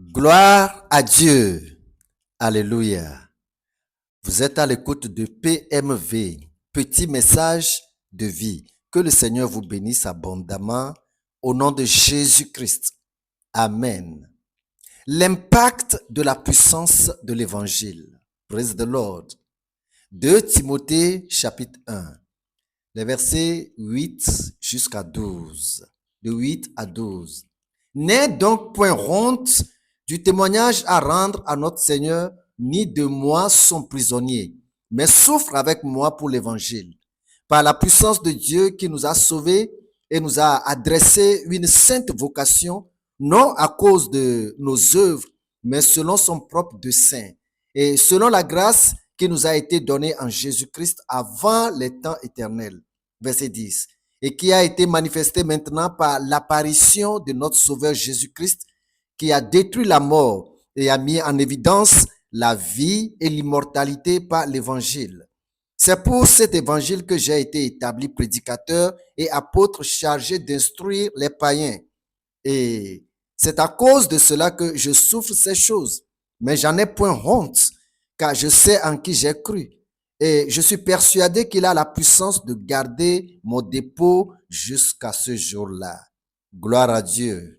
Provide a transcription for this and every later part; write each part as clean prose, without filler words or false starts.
Gloire à Dieu. Alléluia. Vous êtes à l'écoute de PMV, petit message de vie. Que le Seigneur vous bénisse abondamment au nom de Jésus-Christ. Amen. L'impact de la puissance de l'évangile. Praise the Lord. 2 Timothée chapitre 1, les versets 8 jusqu'à 12. De 8 à 12. N'aie donc point honte du témoignage à rendre à notre Seigneur, ni de moi son prisonnier, mais souffre avec moi pour l'évangile. Par la puissance de Dieu qui nous a sauvés et nous a adressé une sainte vocation, non à cause de nos œuvres, mais selon son propre dessein, et selon la grâce qui nous a été donnée en Jésus-Christ avant les temps éternels. Verset 10. Et qui a été manifesté maintenant par l'apparition de notre Sauveur Jésus-Christ, qui a détruit la mort et a mis en évidence la vie et l'immortalité par l'évangile. C'est pour cet évangile que j'ai été établi prédicateur et apôtre chargé d'instruire les païens. Et c'est à cause de cela que je souffre ces choses. Mais j'en ai point honte, car je sais en qui j'ai cru. Et je suis persuadé qu'il a la puissance de garder mon dépôt jusqu'à ce jour-là. Gloire à Dieu.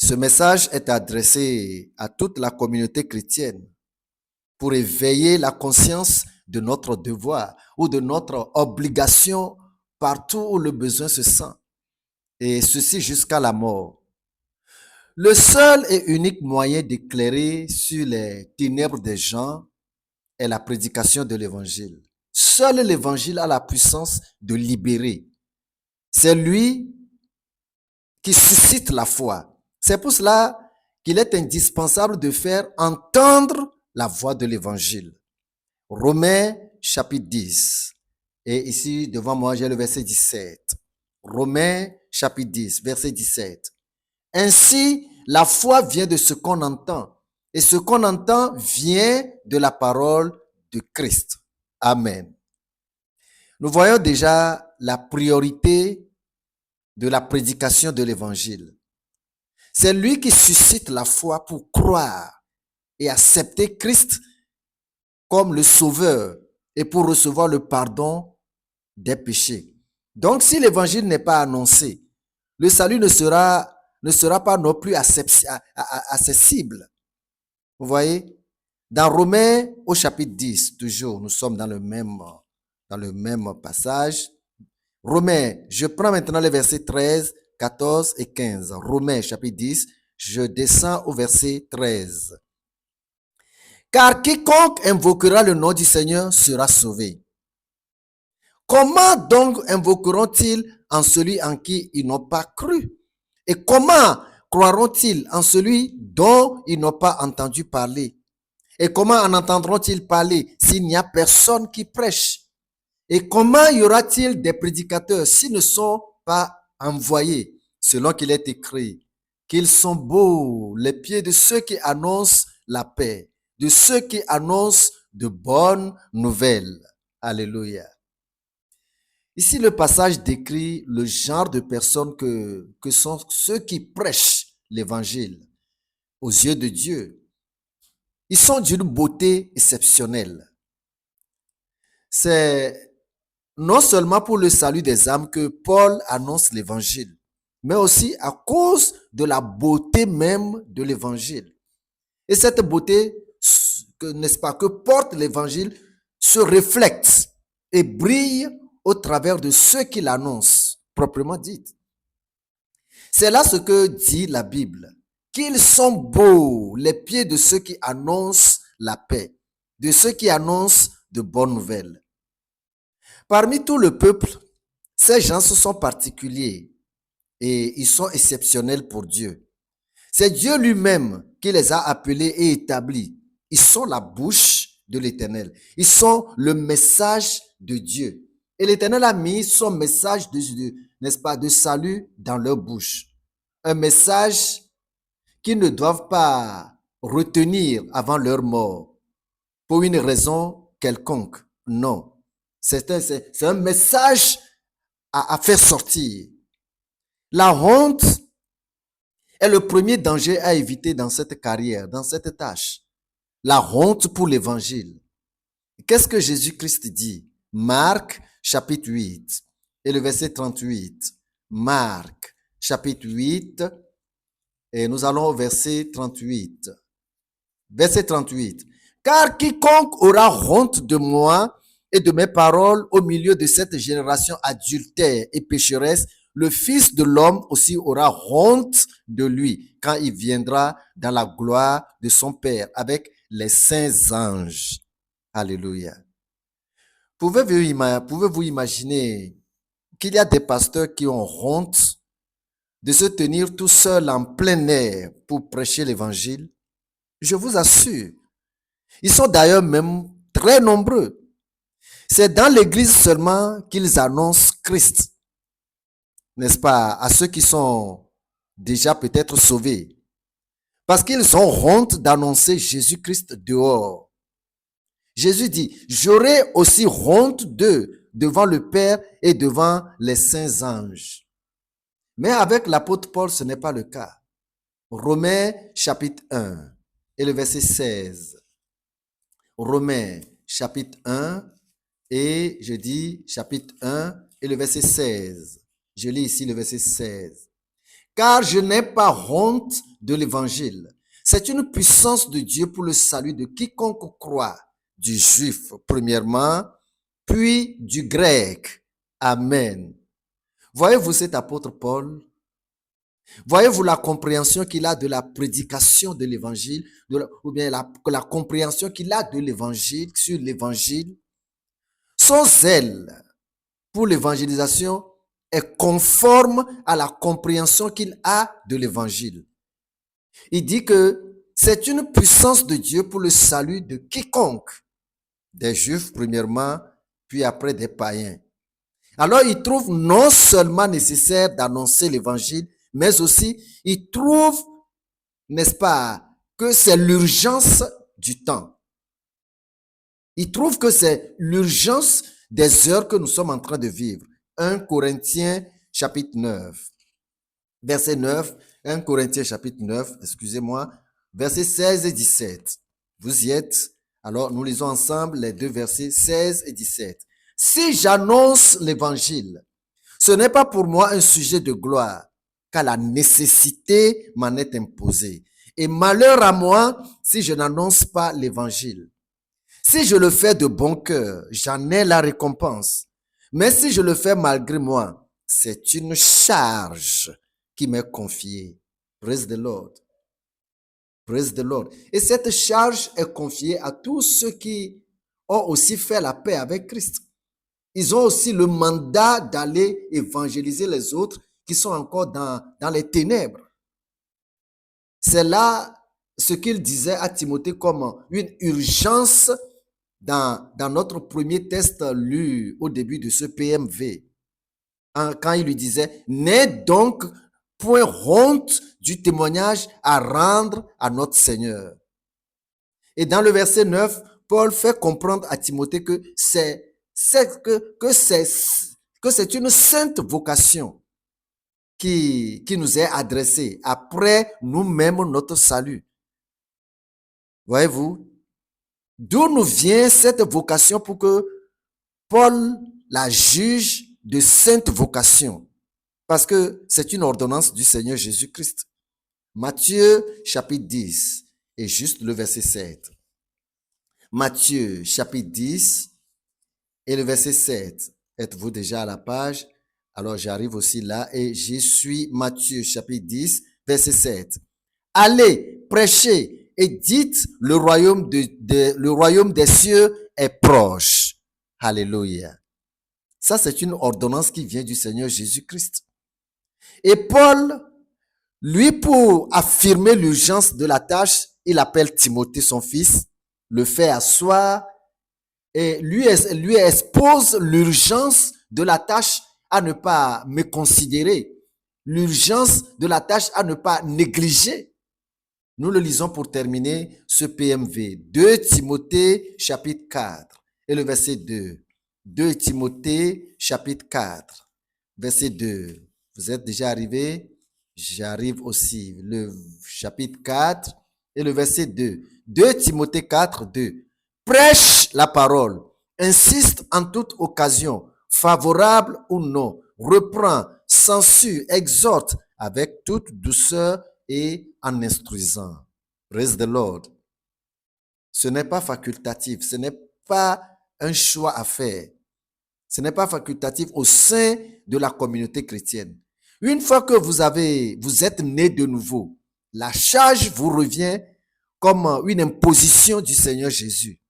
Ce message est adressé à toute la communauté chrétienne pour éveiller la conscience de notre devoir ou de notre obligation partout où le besoin se sent, et ceci jusqu'à la mort. Le seul et unique moyen d'éclairer sur les ténèbres des gens est la prédication de l'évangile. Seul l'évangile a la puissance de libérer. C'est lui qui suscite la foi. C'est pour cela qu'il est indispensable de faire entendre la voix de l'évangile. Romains chapitre 10. Et ici, devant moi, j'ai le verset 17. Romains chapitre 10, verset 17. Ainsi, la foi vient de ce qu'on entend. Et ce qu'on entend vient de la parole de Christ. Amen. Nous voyons déjà la priorité de la prédication de l'évangile. C'est lui qui suscite la foi pour croire et accepter Christ comme le sauveur et pour recevoir le pardon des péchés. Donc, si l'évangile n'est pas annoncé, le salut ne sera pas non plus accessible. Vous voyez? Dans Romains au chapitre 10, toujours, nous sommes dans le même passage. Romains, je prends maintenant les versets 13, 14 et 15. Romains chapitre 10, je descends au verset 13. Car quiconque invoquera le nom du Seigneur sera sauvé. Comment donc invoqueront-ils en celui en qui ils n'ont pas cru? Et comment croiront-ils en celui dont ils n'ont pas entendu parler? Et comment en entendront-ils parler s'il n'y a personne qui prêche? Et comment y aura-t-il des prédicateurs s'ils ne sont pas envoyés? Selon qu'il est écrit, qu'ils sont beaux les pieds de ceux qui annoncent la paix, de ceux qui annoncent de bonnes nouvelles. Alléluia. Ici, le passage décrit le genre de personnes que sont ceux qui prêchent l'évangile aux yeux de Dieu. Ils sont d'une beauté exceptionnelle. C'est non seulement pour le salut des âmes que Paul annonce l'évangile, mais aussi à cause de la beauté même de l'évangile. Et cette beauté, n'est-ce pas, que porte l'évangile, se reflète et brille au travers de ceux qui l'annoncent, proprement dit. C'est là ce que dit la Bible, qu'ils sont beaux les pieds de ceux qui annoncent la paix, de ceux qui annoncent de bonnes nouvelles. Parmi tout le peuple, ces gens sont particuliers et ils sont exceptionnels pour Dieu. C'est Dieu lui-même qui les a appelés et établis. Ils sont la bouche de l'Éternel. Ils sont le message de Dieu. Et l'Éternel a mis son message n'est-ce pas, de salut dans leur bouche. Un message qu'ils ne doivent pas retenir avant leur mort pour une raison quelconque. Non. C'est un message à faire sortir. La honte est le premier danger à éviter dans cette carrière, dans cette tâche. La honte pour l'évangile. Qu'est-ce que Jésus-Christ dit? Marc, chapitre 8, et le verset 38. Marc, chapitre 8, et nous allons au verset 38. Verset 38. Car quiconque aura honte de moi et de mes paroles au milieu de cette génération adultère et pécheresse, le Fils de l'homme aussi aura honte de lui quand il viendra dans la gloire de son Père avec les saints anges. Alléluia. Pouvez-vous imaginer qu'il y a des pasteurs qui ont honte de se tenir tout seuls en plein air pour prêcher l'évangile? Je vous assure. Ils sont d'ailleurs même très nombreux. C'est dans l'église seulement qu'ils annoncent Christ, n'est-ce pas, à ceux qui sont déjà peut-être sauvés. Parce qu'ils ont honte d'annoncer Jésus-Christ dehors. Jésus dit, j'aurai aussi honte d'eux devant le Père et devant les saints anges. Mais avec l'apôtre Paul, ce n'est pas le cas. Romains chapitre 1 et le verset 16. Romains chapitre 1 et je dis chapitre 1 et le verset 16. Je lis ici le verset 16. Car je n'ai pas honte de l'évangile. C'est une puissance de Dieu pour le salut de quiconque croit, du juif premièrement, puis du grec. Amen. Voyez-vous cet apôtre Paul? Voyez-vous la compréhension qu'il a de la prédication de l'évangile, ou bien la compréhension qu'il a de l'évangile, sur l'évangile? Son zèle pour l'évangélisation est conforme à la compréhension qu'il a de l'évangile. Il dit que c'est une puissance de Dieu pour le salut de quiconque, des juifs premièrement, puis après des païens. Alors il trouve non seulement nécessaire d'annoncer l'évangile, mais aussi il trouve, n'est-ce pas, que c'est l'urgence du temps. Il trouve que c'est l'urgence des heures que nous sommes en train de vivre. 1 Corinthiens chapitre 9, verset 9, 1 Corinthiens chapitre 9, excusez-moi, versets 16 et 17. Vous y êtes? Alors nous lisons ensemble les deux versets 16 et 17. Si j'annonce l'évangile, ce n'est pas pour moi un sujet de gloire, car la nécessité m'en est imposée. Et malheur à moi si je n'annonce pas l'évangile. Si je le fais de bon cœur, j'en ai la récompense. Mais si je le fais malgré moi, c'est une charge qui m'est confiée. Praise the Lord. Praise the Lord. Et cette charge est confiée à tous ceux qui ont aussi fait la paix avec Christ. Ils ont aussi le mandat d'aller évangéliser les autres qui sont encore dans les ténèbres. C'est là ce qu'il disait à Timothée comme une urgence dans notre premier test lu au début de ce PMV. Quand il lui disait, n'aie donc point honte du témoignage à rendre à notre Seigneur. Et dans le verset 9, Paul fait comprendre à Timothée que c'est une sainte vocation qui nous est adressée après nous-mêmes notre salut. Voyez-vous? D'où nous vient cette vocation pour que Paul la juge de sainte vocation? Parce que c'est une ordonnance du Seigneur Jésus-Christ. Matthieu chapitre 10 et juste le verset 7. Matthieu chapitre 10 et le verset 7. Êtes-vous déjà à la page? Alors j'arrive aussi là et j'y suis. Matthieu chapitre 10, verset 7. Allez, prêchez et dites le royaume des cieux est proche. Alléluia. Ça, c'est une ordonnance qui vient du Seigneur Jésus-Christ. Et Paul, lui, pour affirmer l'urgence de la tâche, il appelle Timothée, son fils, le fait asseoir et lui expose l'urgence de la tâche à ne pas me considérer, l'urgence de la tâche à ne pas négliger. Nous le lisons pour terminer ce PMV. 2 Timothée chapitre 4 et le verset 2. 2 Timothée chapitre 4, verset 2. Vous êtes déjà arrivé? J'arrive aussi. Le chapitre 4 et le verset 2. 2 Timothée 4, 2. Prêche la parole. Insiste en toute occasion, favorable ou non. Reprend, censure, exhorte avec toute douceur et en instruisant. Praise the Lord. Ce n'est pas facultatif, ce n'est pas un choix à faire. Ce n'est pas facultatif au sein de la communauté chrétienne. Une fois que vous êtes né de nouveau, la charge vous revient comme une imposition du Seigneur Jésus.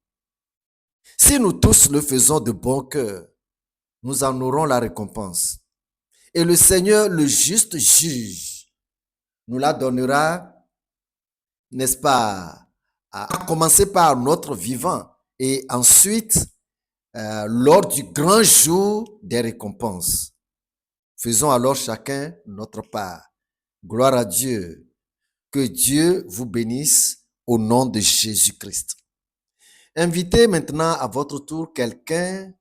Si nous tous le faisons de bon cœur, nous en aurons la récompense. Et le Seigneur, le juste juge, nous la donnera, n'est-ce pas, à commencer par notre vivant et ensuite lors du grand jour des récompenses. Faisons alors chacun notre part. Gloire à Dieu. Que Dieu vous bénisse au nom de Jésus-Christ. Invitez maintenant à votre tour quelqu'un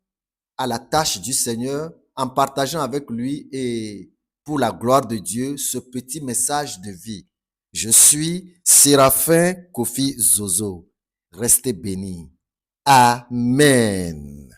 à la tâche du Seigneur en partageant avec lui et pour la gloire de Dieu ce petit message de vie. Je suis Séraphin Kofi Zozo. Restez bénis. Amen.